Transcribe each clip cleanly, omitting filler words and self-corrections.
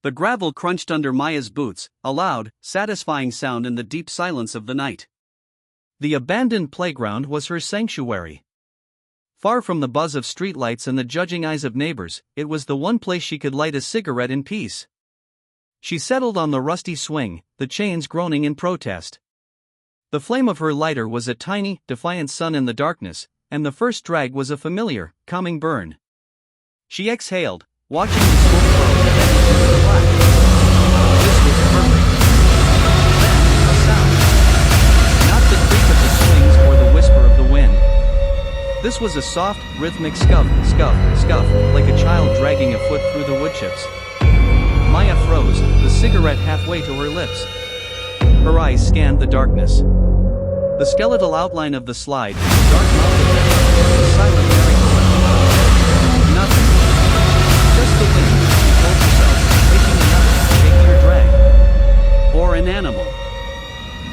The gravel crunched under Maya's boots, a loud, satisfying sound in the deep silence of the night. The abandoned playground was her sanctuary. Far from the buzz of streetlights and the judging eyes of neighbors, it was the one place she could light a cigarette in peace. She settled on the rusty swing, the chains groaning in protest. The flame of her lighter was a tiny, defiant sun in the darkness, and the first drag was a familiar, calming burn. She exhaled, watching the smoke cloud that ended into the black. This was perfect. Then, a sound. Not the creak of the swings or the whisper of the wind. This was a soft, rhythmic scuff, scuff, scuff, like a child dragging a foot through the woodchips. Maya froze, the cigarette halfway to her lips. Her eyes scanned the darkness. The skeletal outline of the slide, the dark mouth of the silent merry-go-round. Nothing. Just the wind, she told herself, taking her drag. Or an animal.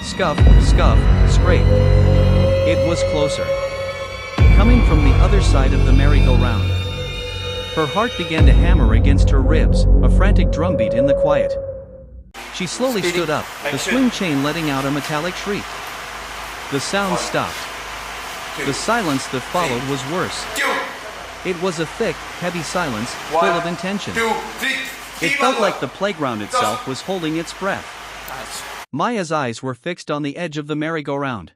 Scuff, scuff, scrape. It was closer. Coming from the other side of the merry-go-round. Her heart began to hammer against her ribs, a frantic drumbeat in the quiet. She slowly stood up, the swing chain letting out a metallic shriek. The sound stopped. The silence that followed was worse. It was a thick, heavy silence, full of intention. It felt like the playground itself was holding its breath. Maya's eyes were fixed on the edge of the merry-go-round.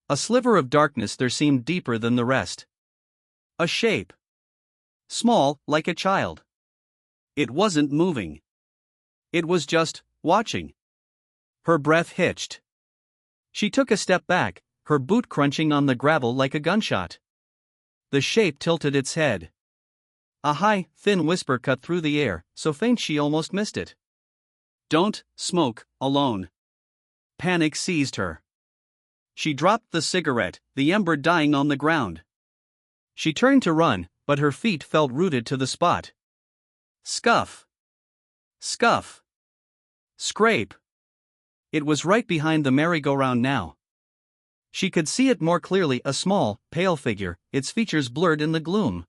A sliver of darkness there seemed deeper than the rest. A shape. Small, like a child. It wasn't moving. It was just watching. Her breath hitched. She took a step back, her boot crunching on the gravel like a gunshot. The shape tilted its head. A high, thin whisper cut through the air, so faint she almost missed it. "Don't smoke alone." Panic seized her. She dropped the cigarette, the ember dying on the ground. She turned to run, but her feet felt rooted to the spot. Scuff. Scuff. Scrape. It was right behind the merry-go-round now. She could see it more clearly, a small, pale figure, its features blurred in the gloom.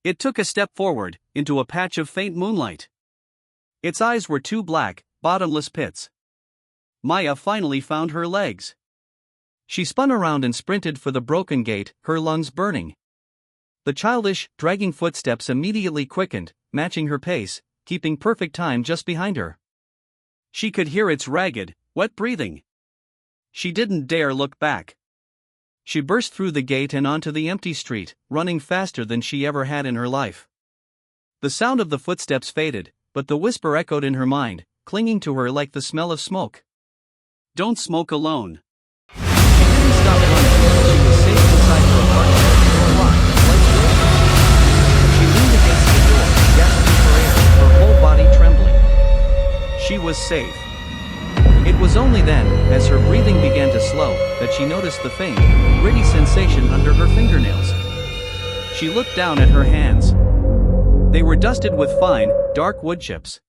It took a step forward, into a patch of faint moonlight. Its eyes were two black, bottomless pits. Maya finally found her legs. She spun around and sprinted for the broken gate, her lungs burning. The childish, dragging footsteps immediately quickened, matching her pace, keeping perfect time just behind her. She could hear its ragged, wet breathing. She didn't dare look back. She burst through the gate and onto the empty street, running faster than she ever had in her life. The sound of the footsteps faded, but the whisper echoed in her mind, clinging to her like the smell of smoke. "Don't smoke alone." She didn't stop running until she was safe inside her apartment, door locked, lights blazing. She leaned against the door, gasping for air, her whole body trembling. She was safe. It was only then, as her breathing began to slow, that she noticed the faint, gritty sensation under her fingernails. She looked down at her hands. They were dusted with fine, dark wood chips.